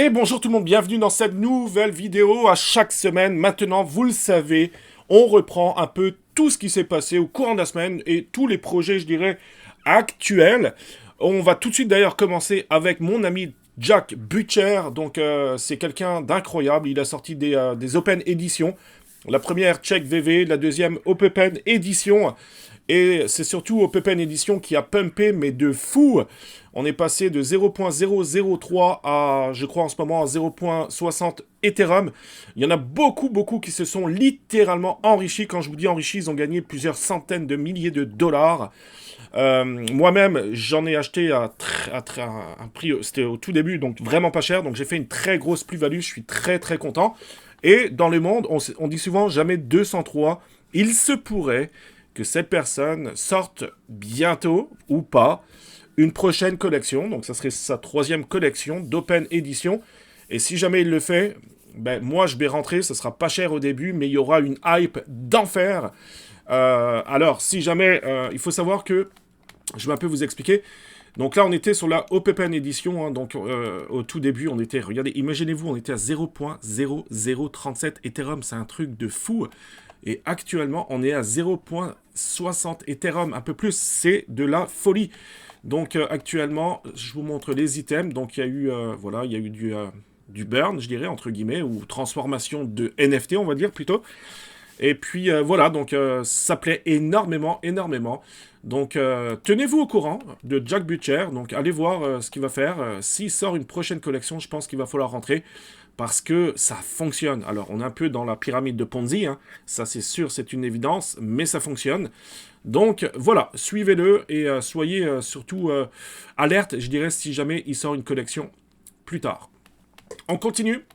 Et bonjour tout le monde, bienvenue dans cette nouvelle vidéo. À chaque semaine, maintenant, vous le savez, on reprend un peu tout ce qui s'est passé au courant de la semaine et tous les projets, je dirais, actuels. On va tout de suite d'ailleurs commencer avec mon ami Jack Butcher. Donc c'est quelqu'un d'incroyable, il a sorti des Open Editions. La première Check VV, la deuxième Open Edition. Et c'est surtout Open Edition qui a pumpé, mais de fou. On est passé de 0.003 à, je crois en ce moment, à 0.60 Ethereum. Il y en a beaucoup qui se sont littéralement enrichis. Quand je vous dis enrichis, ils ont gagné plusieurs centaines de milliers de dollars. Moi-même, j'en ai acheté à un prix, c'était au tout début, donc vraiment pas cher. Donc j'ai fait une très grosse plus-value, je suis très content. Et dans le monde, on dit souvent jamais 203. Il se pourrait que cette personne sorte bientôt, ou pas, une prochaine collection. Donc ça serait sa troisième collection d'Open Edition. Et si jamais il le fait, ben, moi je vais rentrer, ça sera pas cher au début, mais il y aura une hype d'enfer. Alors, si jamais, il faut savoir que, je vais un peu vous expliquer. Donc là, on était sur la Open Edition, hein, donc au tout début, on était, regardez, imaginez-vous, on était à 0.0037 Ethereum, c'est un truc de fou. Et actuellement, on est à 0.60 Ethereum, un peu plus, c'est de la folie. Donc actuellement, je vous montre les items. Donc il y a eu, voilà, il y a eu du burn, je dirais, entre guillemets, ou transformation de NFT, on va dire plutôt. Et puis voilà, donc ça plaît énormément. Donc tenez-vous au courant de Jack Butcher, donc allez voir ce qu'il va faire. S'il sort une prochaine collection, je pense qu'il va falloir rentrer, parce que ça fonctionne. Alors on est un peu dans la pyramide de Ponzi, hein. Ça c'est sûr, c'est une évidence, mais ça fonctionne. Donc voilà, suivez-le et soyez surtout alerte, je dirais, si jamais il sort une collection plus tard. On continue.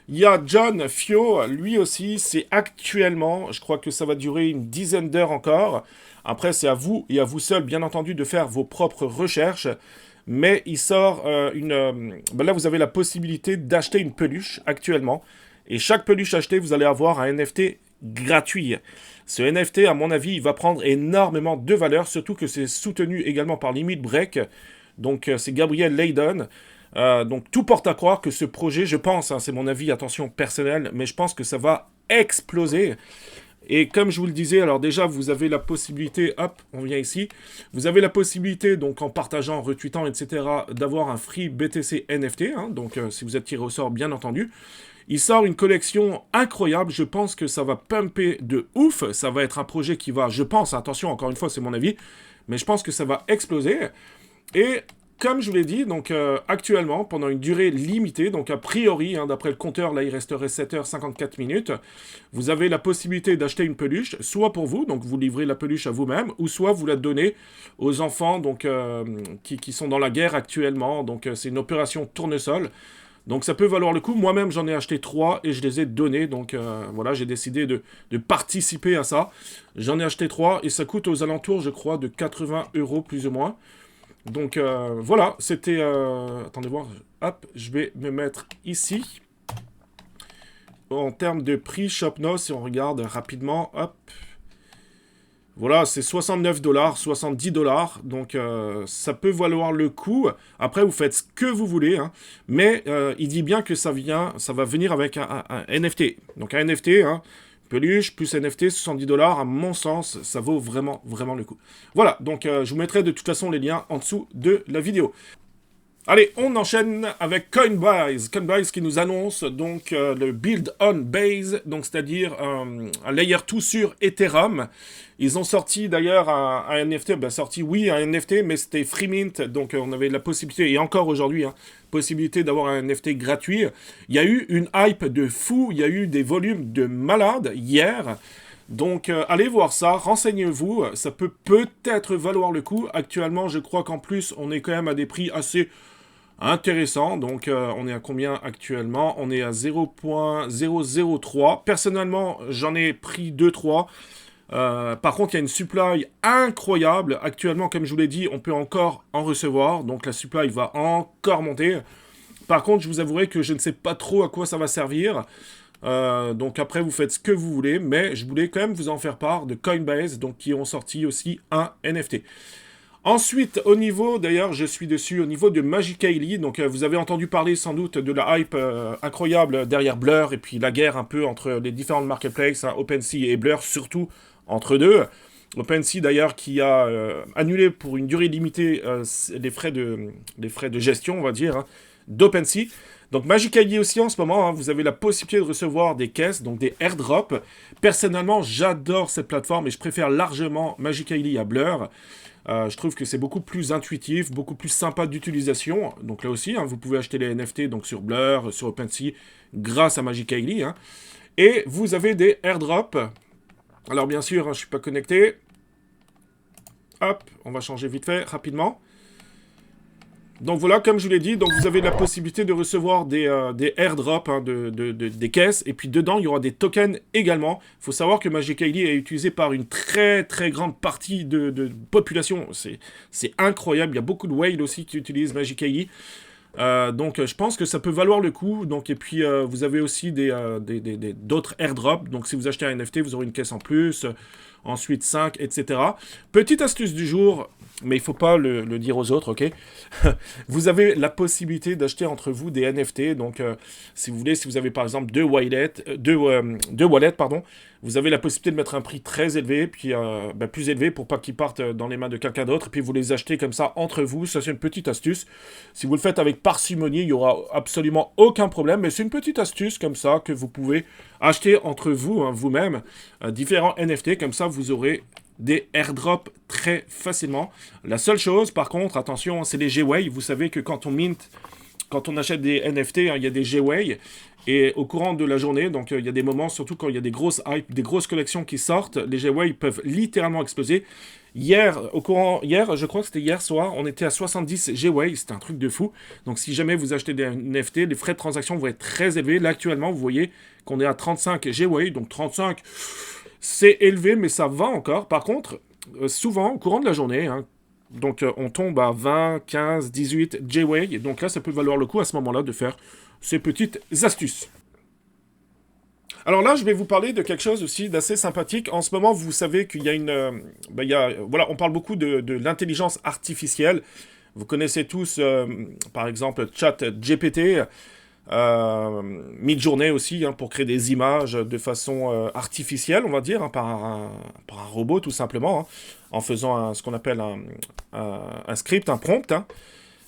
Il y a John Fio, lui aussi, c'est actuellement, je crois que ça va durer une dizaine d'heures encore. Après, c'est à vous et à vous seul, bien entendu, de faire vos propres recherches. Mais il sort ben là, vous avez la possibilité d'acheter une peluche actuellement. Et chaque peluche achetée, vous allez avoir un NFT gratuit. Ce NFT, à mon avis, il va prendre énormément de valeur, surtout que c'est soutenu également par Limit Break. Donc, c'est Gabriel Layden. Donc tout porte à croire que ce projet, je pense, hein, c'est mon avis, attention personnel, mais je pense que ça va exploser. Et comme je vous le disais, alors déjà vous avez la possibilité, hop, on vient ici, vous avez la possibilité, donc en partageant, en retweetant, etc., d'avoir un free BTC NFT, hein, donc si vous êtes tiré au sort, bien entendu. Il sort une collection incroyable, je pense que ça va pumper de ouf, ça va être un projet qui va, je pense, attention, encore une fois, c'est mon avis, mais je pense que ça va exploser. Et comme je vous l'ai dit, donc actuellement, pendant une durée limitée, donc a priori, hein, d'après le compteur, là il resterait 7h54 minutes, vous avez la possibilité d'acheter une peluche, soit pour vous, donc vous livrez la peluche à vous-même, ou soit vous la donnez aux enfants donc, qui sont dans la guerre actuellement, donc c'est une opération tournesol. Donc ça peut valoir le coup. Moi-même, j'en ai acheté 3 et je les ai donnés. Donc voilà, j'ai décidé de participer à ça. J'en ai acheté 3 et ça coûte aux alentours, je crois, de 80 € plus ou moins. Donc voilà, c'était... attendez voir, hop, je vais me mettre ici. En termes de prix, Shopno, si on regarde rapidement, hop. Voilà, c'est 69 $, 70 $, donc ça peut valoir le coup. Après, vous faites ce que vous voulez, hein. Mais il dit bien que ça va venir avec un NFT. Donc un NFT, hein, peluche plus NFT, 70 $, à mon sens, ça vaut vraiment le coup. Voilà, donc je vous mettrai de toute façon les liens en dessous de la vidéo. Allez, on enchaîne avec Coinbase. Coinbase qui nous annonce donc le Build on Base, donc c'est-à-dire un layer 2 sur Ethereum. Ils ont sorti d'ailleurs un NFT, ben sorti oui un NFT, mais c'était free mint, donc on avait la possibilité, et encore aujourd'hui, hein, possibilité d'avoir un NFT gratuit. Il y a eu une hype de fou, il y a eu des volumes de malades hier. Donc allez voir ça, renseignez-vous, ça peut peut-être valoir le coup. Actuellement, je crois qu'en plus, on est quand même à des prix assez intéressants. Donc on est à combien actuellement? On est à 0.003. Personnellement, j'en ai pris 2-3. Par contre, il y a une supply incroyable. Actuellement, comme je vous l'ai dit, on peut encore en recevoir. Donc la supply va encore monter. Par contre, je vous avouerai que je ne sais pas trop à quoi ça va servir. Donc après vous faites ce que vous voulez, mais je voulais quand même vous en faire part de Coinbase, donc qui ont sorti aussi un NFT. Ensuite, au niveau, d'ailleurs, je suis dessus, au niveau de Magic Ely, donc vous avez entendu parler sans doute de la hype incroyable derrière Blur, et puis la guerre un peu entre les différentes marketplaces, hein, OpenSea et Blur, surtout entre deux. OpenSea d'ailleurs qui a annulé pour une durée limitée les frais de gestion, on va dire, hein, d'OpenSea. Donc Magic ID aussi en ce moment, hein, vous avez la possibilité de recevoir des caisses, donc des airdrops. Personnellement, j'adore cette plateforme et je préfère largement Magic ID à Blur. Je trouve que c'est beaucoup plus intuitif, beaucoup plus sympa d'utilisation. Donc là aussi, hein, vous pouvez acheter les NFT donc sur Blur, sur OpenSea, grâce à Magic ID. Hein. Et vous avez des airdrops. Alors bien sûr, hein, je ne suis pas connecté. Hop, on va changer vite fait, rapidement. Donc voilà, comme je vous l'ai dit, donc vous avez la possibilité de recevoir des airdrops, hein, des caisses, et puis dedans, il y aura des tokens également. Il faut savoir que Magic ID est utilisé par une très très grande partie de population. C'est incroyable, il y a beaucoup de whales aussi qui utilisent Magic ID. Donc je pense que ça peut valoir le coup. Donc, et puis vous avez aussi d'autres airdrops. Donc si vous achetez un NFT, vous aurez une caisse en plus. Ensuite 5, etc. Petite astuce du jour, mais il ne faut pas le dire aux autres, ok. Vous avez la possibilité d'acheter entre vous des NFT. Donc si vous voulez, si vous avez par exemple deux wallets, pardon, vous avez la possibilité de mettre un prix très élevé, puis plus élevé pour pas qu'ils partent dans les mains de quelqu'un d'autre, et puis vous les achetez comme ça entre vous. Ça, c'est une petite astuce. Si vous le faites avec parcimonie, il n'y aura absolument aucun problème, mais c'est une petite astuce comme ça que vous pouvez acheter entre vous, hein, vous-même, différents NFT. Comme ça, vous aurez des airdrops très facilement. La seule chose, par contre, attention, c'est les Gwei. Vous savez que quand on achète des NFT, hein, il y a des Gwei. Et au courant de la journée, donc il y a des moments, surtout quand il y a des grosses hype, des grosses collections qui sortent, les Gwei peuvent littéralement exploser. Hier, je crois que c'était hier soir, on était à 70 Gwei, c'était un truc de fou. Donc si jamais vous achetez des NFT, les frais de transaction vont être très élevés. Là actuellement, vous voyez qu'on est à 35 Gwei, donc 35, c'est élevé, mais ça va encore. Par contre, souvent, au courant de la journée, hein, donc on tombe à 20, 15, 18 Gwei, donc là ça peut valoir le coup à ce moment-là de faire ces petites astuces. Alors là, je vais vous parler de quelque chose aussi d'assez sympathique. En ce moment, vous savez qu'il y a voilà, on parle beaucoup de l'intelligence artificielle. Vous connaissez tous, par exemple, ChatGPT, Midjourney aussi, hein, pour créer des images de façon artificielle, on va dire, hein, par un robot tout simplement, hein, en faisant ce qu'on appelle un script, un prompt. Hein.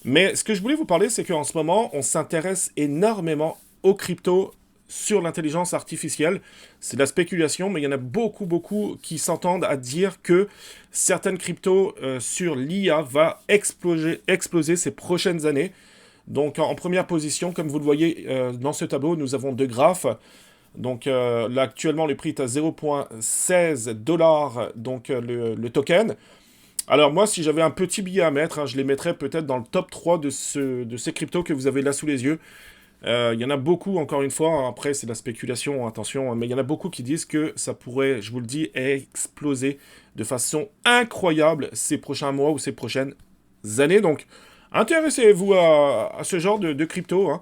Mais ce que je voulais vous parler, c'est qu'en ce moment, on s'intéresse énormément aux cryptos sur l'intelligence artificielle. C'est de la spéculation, mais il y en a beaucoup, beaucoup qui s'entendent à dire que certaines cryptos sur l'IA va exploser ces prochaines années. Donc en première position, comme vous le voyez dans ce tableau, nous avons deux graphes. Donc là, actuellement, le prix est à 0,16 $, donc le token. Alors moi, si j'avais un petit billet à mettre, hein, je les mettrais peut-être dans le top 3 de ces cryptos que vous avez là sous les yeux. Il y en a beaucoup, encore une fois, hein, après c'est de la spéculation, attention, hein, mais il y en a beaucoup qui disent que ça pourrait, je vous le dis, exploser de façon incroyable ces prochains mois ou ces prochaines années. Donc, intéressez-vous à ce genre de crypto, hein.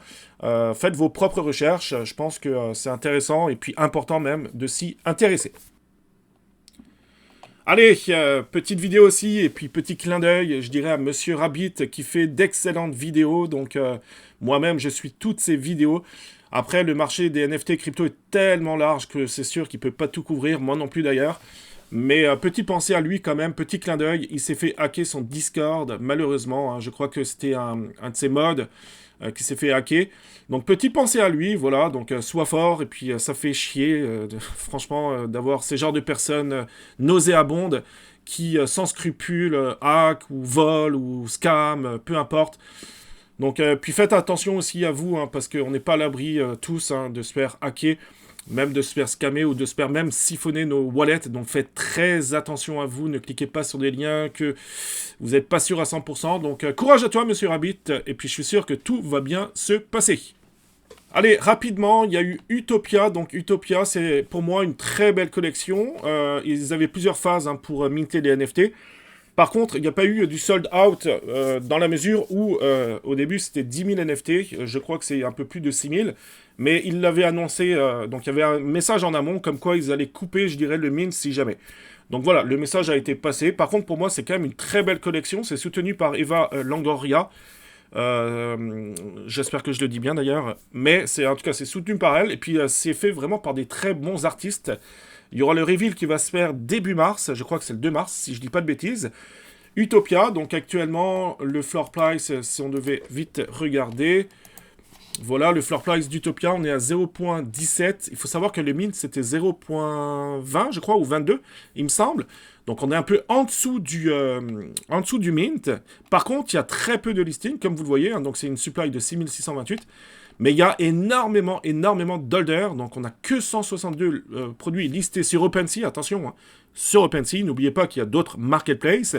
Faites vos propres recherches, je pense que c'est intéressant et puis important même de s'y intéresser. Allez, petite vidéo aussi, et puis petit clin d'œil, je dirais à Monsieur Rabbit qui fait d'excellentes vidéos, donc moi-même je suis toutes ces vidéos. Après, le marché des NFT crypto est tellement large que c'est sûr qu'il peut pas tout couvrir, moi non plus d'ailleurs. Mais petit pensée à lui quand même, petit clin d'œil, il s'est fait hacker son Discord, malheureusement, hein, je crois que c'était un de ses mods qui s'est fait hacker. Donc petit pensée à lui, voilà, donc sois fort, et puis ça fait chier, franchement, d'avoir ces genres de personnes nauséabondes qui, sans scrupule, hack, ou vol, ou scam, peu importe. Donc, puis faites attention aussi à vous, hein, parce qu'on n'est pas à l'abri tous hein, de se faire hacker, même de se faire scammer ou de se faire même siphonner nos wallets. Donc faites très attention à vous, ne cliquez pas sur des liens que vous n'êtes pas sûr à 100%. Donc courage à toi, Monsieur Rabbit, et puis je suis sûr que tout va bien se passer. Allez, rapidement, il y a eu Utopia. Donc Utopia, c'est pour moi une très belle collection. Ils avaient plusieurs phases hein, pour minter les NFT. Par contre, il n'y a pas eu du sold out dans la mesure où, au début, c'était 10 000 NFT. Je crois que c'est un peu plus de 6 000. Mais ils l'avaient annoncé, donc il y avait un message en amont comme quoi ils allaient couper, je dirais, le mint si jamais. Donc voilà, le message a été passé. Par contre, pour moi, c'est quand même une très belle collection. C'est soutenu par Eva Longoria. J'espère que je le dis bien d'ailleurs. Mais en tout cas, c'est soutenu par elle. Et puis, c'est fait vraiment par des très bons artistes. Il y aura le reveal qui va se faire début mars. Je crois que c'est le 2 mars, si je dis pas de bêtises. Utopia, donc actuellement, le floor price, si on devait vite regarder... Voilà, le floor price d'Utopia, on est à 0.17. Il faut savoir que le mint, c'était 0.20, je crois, ou 22, il me semble. Donc, on est un peu en dessous du mint. Par contre, il y a très peu de listings, comme vous le voyez. Hein, donc, c'est une supply de 6628. Mais il y a énormément d'holders. Donc, on n'a que 162 produits listés sur OpenSea. Attention, hein, sur OpenSea. N'oubliez pas qu'il y a d'autres marketplaces.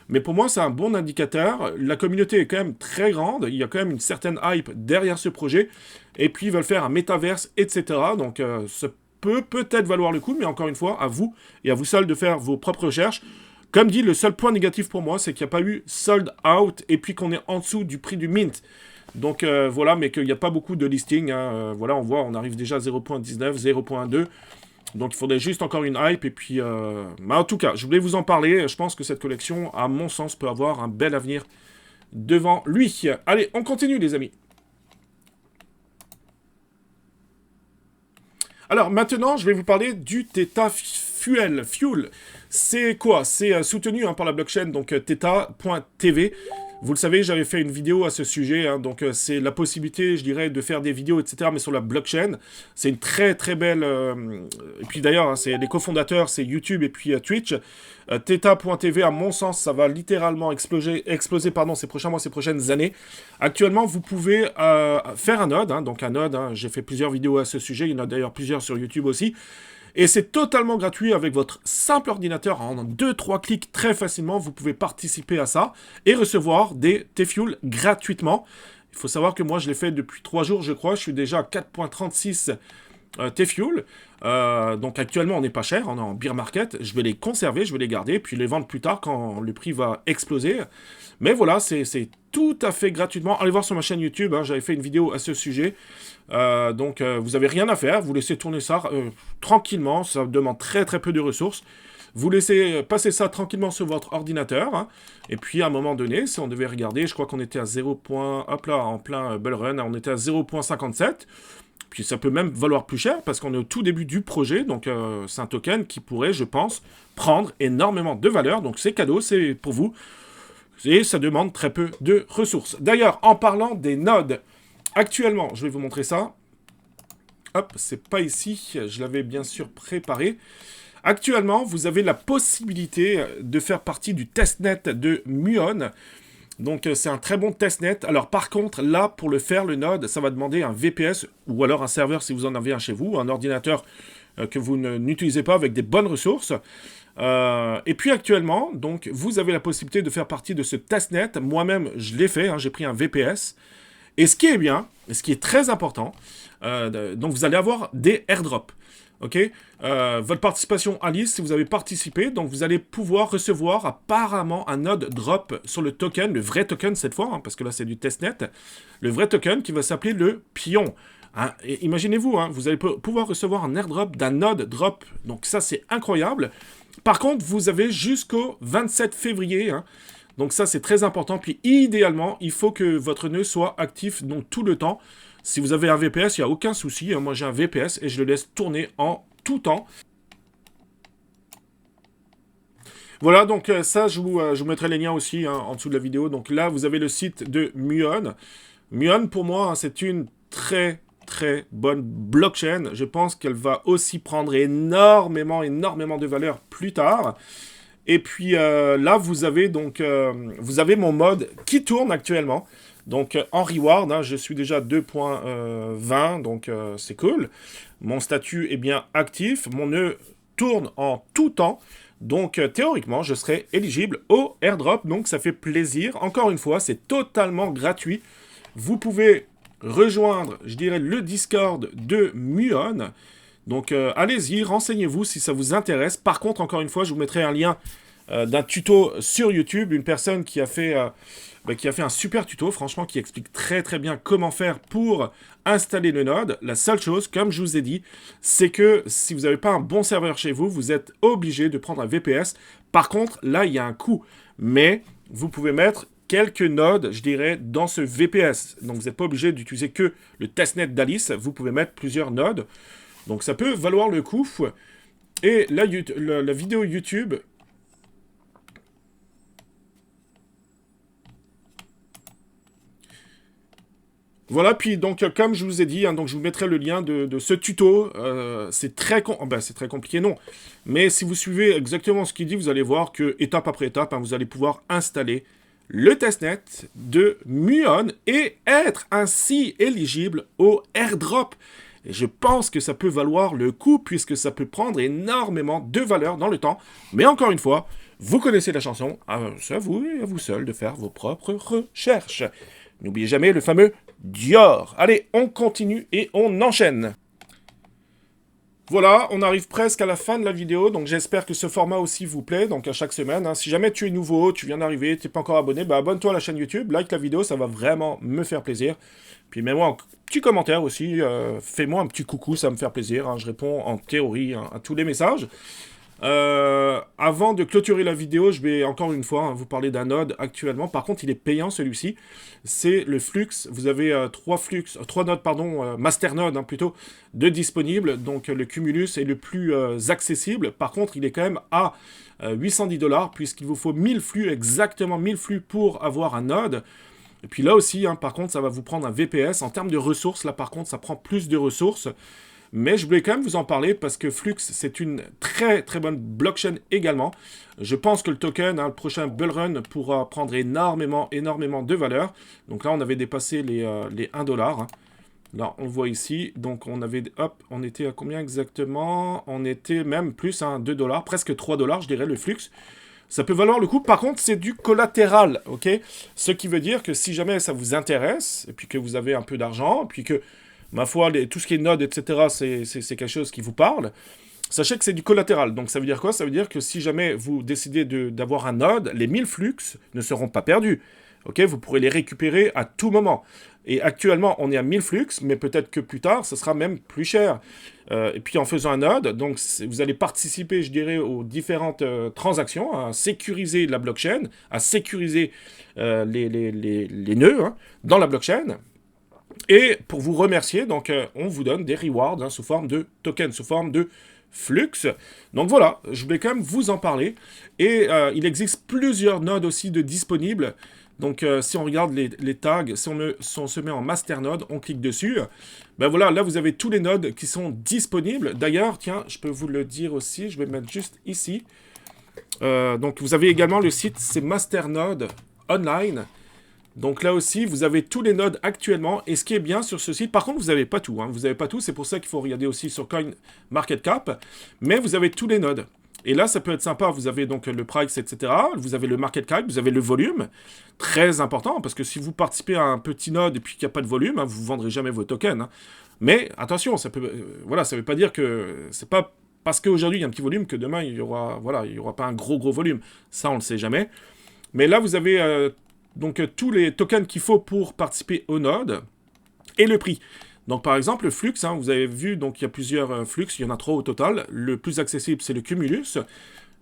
Mais pour moi, c'est un bon indicateur. La communauté est quand même très grande. Il y a quand même une certaine hype derrière ce projet. Et puis, ils veulent faire un métaverse, etc. Donc, ça peut peut-être valoir le coup. Mais encore une fois, à vous et à vous seuls de faire vos propres recherches. Comme dit, le seul point négatif pour moi, c'est qu'il n'y a pas eu sold out et puis qu'on est en dessous du prix du mint. Donc, voilà, mais qu'il n'y a pas beaucoup de listings. Hein. Voilà, on voit, on arrive déjà à 0.19, 0.2. Donc il faudrait juste encore une hype, et puis... Mais en tout cas, je voulais vous en parler. Je pense que cette collection, à mon sens, peut avoir un bel avenir devant lui. Allez, on continue, les amis. Alors, maintenant, je vais vous parler du Theta Fuel. C'est quoi? C'est soutenu par la blockchain, donc theta.tv. Vous le savez, j'avais fait une vidéo à ce sujet, hein, donc c'est la possibilité, je dirais, de faire des vidéos, etc., mais sur la blockchain. C'est une très très belle... Et puis d'ailleurs, hein, c'est les cofondateurs, c'est YouTube et puis Twitch. Theta.tv, à mon sens, ça va littéralement exploser ces prochains mois, ces prochaines années. Actuellement, vous pouvez faire un node, hein, donc un node, hein, j'ai fait plusieurs vidéos à ce sujet, il y en a d'ailleurs plusieurs sur YouTube aussi. Et c'est totalement gratuit avec votre simple ordinateur. En 2-3 clics très facilement, vous pouvez participer à ça et recevoir des T-Fuel gratuitement. Il faut savoir que moi, je l'ai fait depuis 3 jours, je crois. Je suis déjà à 4.36 T-Fuel. Donc actuellement, on n'est pas cher, on est en bear market. Je vais les conserver, je vais les garder, puis les vendre plus tard quand le prix va exploser. Mais voilà, c'est tout à fait gratuitement. Allez voir sur ma chaîne YouTube, hein, j'avais fait une vidéo à ce sujet. Donc vous n'avez rien à faire, vous laissez tourner ça tranquillement, ça demande très très peu de ressources. Vous laissez passer ça tranquillement sur votre ordinateur, hein, et puis à un moment donné, si on devait regarder, je crois qu'on était à 0. Hop là, en plein bull run, on était à 0.57. Puis ça peut même valoir plus cher parce qu'on est au tout début du projet, donc c'est un token qui pourrait, je pense, prendre énormément de valeur. Donc c'est cadeau, c'est pour vous. Et ça demande très peu de ressources. D'ailleurs, en parlant des nodes, actuellement, je vais vous montrer ça. Hop, c'est pas ici, je l'avais bien sûr préparé. Actuellement, vous avez la possibilité de faire partie du testnet de Muon. Donc c'est un très bon testnet. Alors par contre, là, pour le faire, le node, ça va demander un VPS ou alors un serveur si vous en avez un chez vous, un ordinateur que vous n'utilisez pas avec des bonnes ressources. Et puis actuellement, donc, vous avez la possibilité de faire partie de ce testnet. Moi-même, je l'ai fait, hein, j'ai pris un VPS. Et ce qui est bien, et ce qui est très important, donc vous allez avoir des airdrops. Ok, votre participation à liste, si vous avez participé, donc vous allez pouvoir recevoir apparemment un node drop sur le token, le vrai token cette fois, hein, parce que là c'est du testnet, le vrai token qui va s'appeler le pion. Hein, imaginez-vous, hein, vous allez pouvoir recevoir un airdrop d'un node drop, donc ça c'est incroyable. Par contre, vous avez jusqu'au 27 février, hein, donc ça c'est très important, puis idéalement, il faut que votre nœud soit actif donc, tout le temps. Si vous avez un VPS, il n'y a aucun souci. Moi, j'ai un VPS et je le laisse tourner en tout temps. Voilà, donc ça, je vous mettrai les liens aussi hein, en dessous de la vidéo. Donc là, vous avez le site de Muon. Muon, pour moi, hein, c'est une très, très bonne blockchain. Je pense qu'elle va aussi prendre énormément de valeur plus tard. Et puis là, vous avez donc vous avez mon mode qui tourne actuellement. Donc en reward, hein, je suis déjà à 2.20, donc c'est cool. Mon statut est bien actif, mon nœud tourne en tout temps. Donc théoriquement, je serai éligible au airdrop, donc ça fait plaisir. Encore une fois, c'est totalement gratuit. Vous pouvez rejoindre, je dirais, le Discord de Muon. Donc allez-y, renseignez-vous si ça vous intéresse. Par contre, encore une fois, je vous mettrai un lien d'un tuto sur YouTube, une personne qui a fait un super tuto, franchement, qui explique très très bien comment faire pour installer le node. La seule chose, comme je vous ai dit, c'est que si vous n'avez pas un bon serveur chez vous, vous êtes obligé de prendre un VPS. Par contre, là, il y a un coût. Mais vous pouvez mettre quelques nodes, je dirais, dans ce VPS. Donc, vous n'êtes pas obligé d'utiliser que le testnet d'Alice. Vous pouvez mettre plusieurs nodes. Donc, ça peut valoir le coup. Et là, la vidéo YouTube... Voilà, puis donc comme je vous ai dit, hein, donc je vous mettrai le lien de ce tuto. C'est très c'est très compliqué, non. Mais si vous suivez exactement ce qu'il dit, vous allez voir que étape après étape, hein, vous allez pouvoir installer le testnet de Muon et être ainsi éligible au airdrop. Et je pense que ça peut valoir le coup puisque ça peut prendre énormément de valeur dans le temps. Mais encore une fois, vous connaissez la chanson, c'est à vous et à vous seul de faire vos propres recherches. N'oubliez jamais le fameux Dior. Allez, on continue et on enchaîne. Voilà, on arrive presque à la fin de la vidéo, donc j'espère que ce format aussi vous plaît, donc à chaque semaine. Hein. Si jamais tu es nouveau, tu viens d'arriver, tu n'es pas encore abonné, bah abonne-toi à la chaîne YouTube, like la vidéo, ça va vraiment me faire plaisir. Puis mets-moi un petit commentaire aussi, fais-moi un petit coucou, ça va me faire plaisir. Hein. Je réponds en théorie hein, à tous les messages. Avant de clôturer la vidéo, je vais encore une fois hein, vous parler d'un node actuellement. Par contre, il est payant celui-ci. C'est le Flux. Vous avez trois nodes, pardon, master nodes hein, plutôt, de disponibles. Donc le Cumulus est le plus accessible. Par contre, il est quand même à 810$ puisqu'il vous faut 1000 flux, exactement 1000 flux pour avoir un node. Et puis là aussi, hein, par contre, ça va vous prendre un VPS. En termes de ressources, là par contre, ça prend plus de ressources. Mais je voulais quand même vous en parler parce que Flux, c'est une très très bonne blockchain également. Je pense que le token, hein, le prochain bull run, pourra prendre énormément de valeur. Donc là, on avait dépassé les 1$. Hein. Là, on le voit ici. Donc on avait, hop, on était à combien exactement? On était même plus à 2$, presque 3$, je dirais, le Flux. Ça peut valoir le coup. Par contre, c'est du collatéral, ok? Ce qui veut dire que si jamais ça vous intéresse, et puis que vous avez un peu d'argent, puis que ma foi, tout ce qui est node, etc., c'est quelque chose qui vous parle. Sachez que c'est du collatéral. Donc ça veut dire quoi? Ça veut dire que si jamais vous décidez d'avoir un node, les 1000 flux ne seront pas perdus. Ok, vous pourrez les récupérer à tout moment. Et actuellement, on est à 1000 flux, mais peut-être que plus tard, ce sera même plus cher. Et puis en faisant un node, donc vous allez participer, je dirais, aux différentes transactions, à sécuriser la blockchain, à sécuriser les nœuds hein, dans la blockchain. Et pour vous remercier, donc on vous donne des rewards hein, sous forme de tokens, sous forme de flux. Donc voilà, je voulais quand même vous en parler. Et il existe plusieurs nodes aussi de disponibles. Donc si on regarde les tags, si on se met en master node, on clique dessus. Ben voilà, là vous avez tous les nodes qui sont disponibles. D'ailleurs, tiens, je peux vous le dire aussi, je vais mettre juste ici. Donc vous avez également le site, c'est Masternode Online. Donc là aussi, vous avez tous les nodes actuellement. Et ce qui est bien sur ce site, par contre, vous n'avez pas tout. Hein, vous n'avez pas tout, c'est pour ça qu'il faut regarder aussi sur CoinMarketCap. Mais vous avez tous les nodes. Et là, ça peut être sympa. Vous avez donc le price, etc. Vous avez le market cap, vous avez le volume. Très important, parce que si vous participez à un petit node et puis qu'il n'y a pas de volume, hein, vous ne vendrez jamais vos tokens. Hein. Mais attention, ça peut, voilà, ça ne veut pas dire que c'est pas parce qu'aujourd'hui il y a un petit volume que demain il y aura pas un gros volume. Ça, on ne le sait jamais. Mais là, vous avez donc tous les tokens qu'il faut pour participer au node et le prix. Donc par exemple le Flux, hein, vous avez vu, donc il y a plusieurs Flux, il y en a 3 au total. Le plus accessible c'est le Cumulus.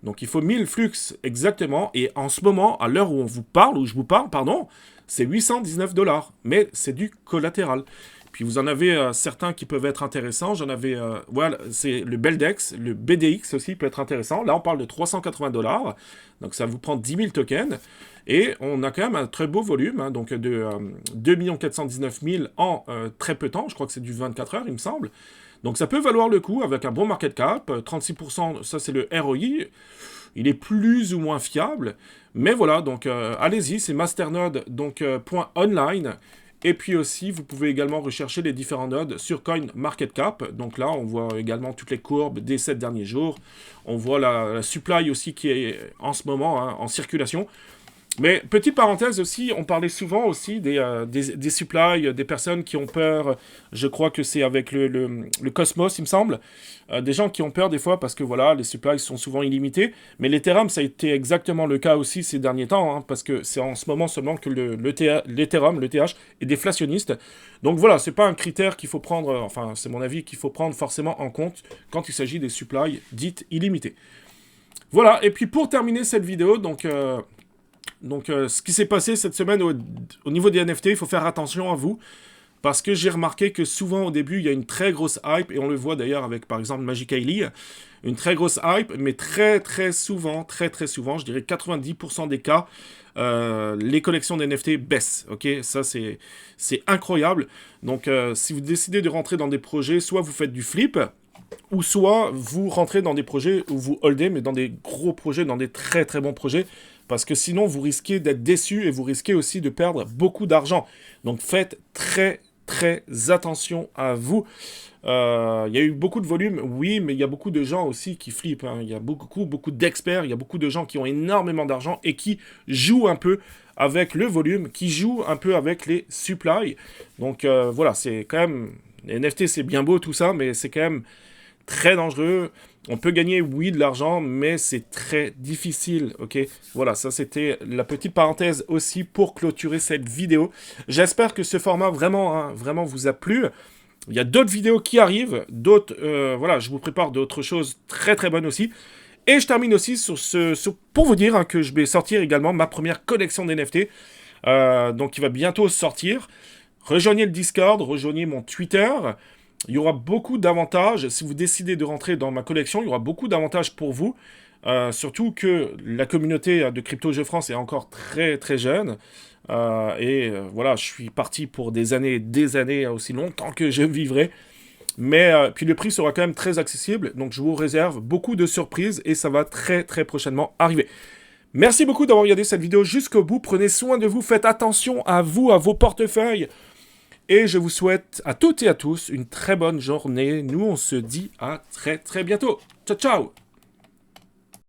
Donc il faut 1000 Flux exactement. Et en ce moment, à l'heure où on vous parle, où je vous parle, pardon, c'est 819$. Mais c'est du collatéral. Puis vous en avez certains qui peuvent être intéressants. J'en avais, voilà, c'est le Beldex, le BDX aussi peut être intéressant. Là, on parle de 380$. Donc ça vous prend 10 000 tokens. Et on a quand même un très beau volume, hein, donc de 2 419 000 en très peu de temps. Je crois que c'est du 24 heures, il me semble. Donc ça peut valoir le coup avec un bon market cap. 36%, ça c'est le ROI. Il est plus ou moins fiable. Mais voilà, donc allez-y, c'est masternode, donc .online. Et puis aussi, vous pouvez également rechercher les différents nodes sur CoinMarketCap. Donc là, on voit également toutes les courbes des 7 derniers jours. On voit la supply aussi qui est en ce moment hein, en circulation. Mais petite parenthèse aussi, on parlait souvent aussi des supplies, des personnes qui ont peur, je crois que c'est avec le Cosmos, il me semble, des gens qui ont peur des fois parce que voilà, les supplies sont souvent illimités, mais l'Ethereum, ça a été exactement le cas aussi ces derniers temps, hein, parce que c'est en ce moment seulement que l'Ethereum, le TH, est déflationniste. Donc voilà, c'est pas un critère qu'il faut prendre, enfin c'est mon avis, qu'il faut prendre forcément en compte quand il s'agit des supplies dites illimitées. Voilà, et puis pour terminer cette vidéo, ce qui s'est passé cette semaine au niveau des NFT, il faut faire attention à vous, parce que j'ai remarqué que souvent au début, il y a une très grosse hype, et on le voit d'ailleurs avec par exemple Magic Ely, une très grosse hype, mais très souvent, je dirais 90% des cas, les collections d'NFT baissent, ok? Ça, c'est incroyable. Donc, si vous décidez de rentrer dans des projets, soit vous faites du flip, ou soit vous rentrez dans des projets où vous holdez, mais dans des gros projets, dans des très bons projets, parce que sinon vous risquez d'être déçu et vous risquez aussi de perdre beaucoup d'argent. Donc faites très attention à vous. Il y a eu beaucoup de volume, oui, mais il y a beaucoup de gens aussi qui flippent. Hein. Il y a beaucoup d'experts, il y a beaucoup de gens qui ont énormément d'argent et qui jouent un peu avec le volume, qui jouent un peu avec les supplies. Donc voilà, c'est quand même... Les NFT, c'est bien beau tout ça, mais c'est quand même très dangereux. On peut gagner, oui, de l'argent, mais c'est très difficile, ok? Voilà, ça c'était la petite parenthèse aussi pour clôturer cette vidéo. J'espère que ce format vraiment vous a plu. Il y a d'autres vidéos qui arrivent, voilà, je vous prépare d'autres choses très bonnes aussi. Et je termine aussi pour vous dire que je vais sortir également ma première collection d'NFT, donc qui va bientôt sortir. Rejoignez le Discord, rejoignez mon Twitter. Il y aura beaucoup d'avantages. Si vous décidez de rentrer dans ma collection, il y aura beaucoup d'avantages pour vous. Surtout que la communauté de Crypto Jeux France est encore très jeune. Voilà, je suis parti pour des années, aussi longtemps que je vivrai. Mais puis le prix sera quand même très accessible. Donc je vous réserve beaucoup de surprises et ça va très prochainement arriver. Merci beaucoup d'avoir regardé cette vidéo jusqu'au bout. Prenez soin de vous, faites attention à vous, à vos portefeuilles. Et je vous souhaite à toutes et à tous une très bonne journée. Nous, on se dit à très bientôt. Ciao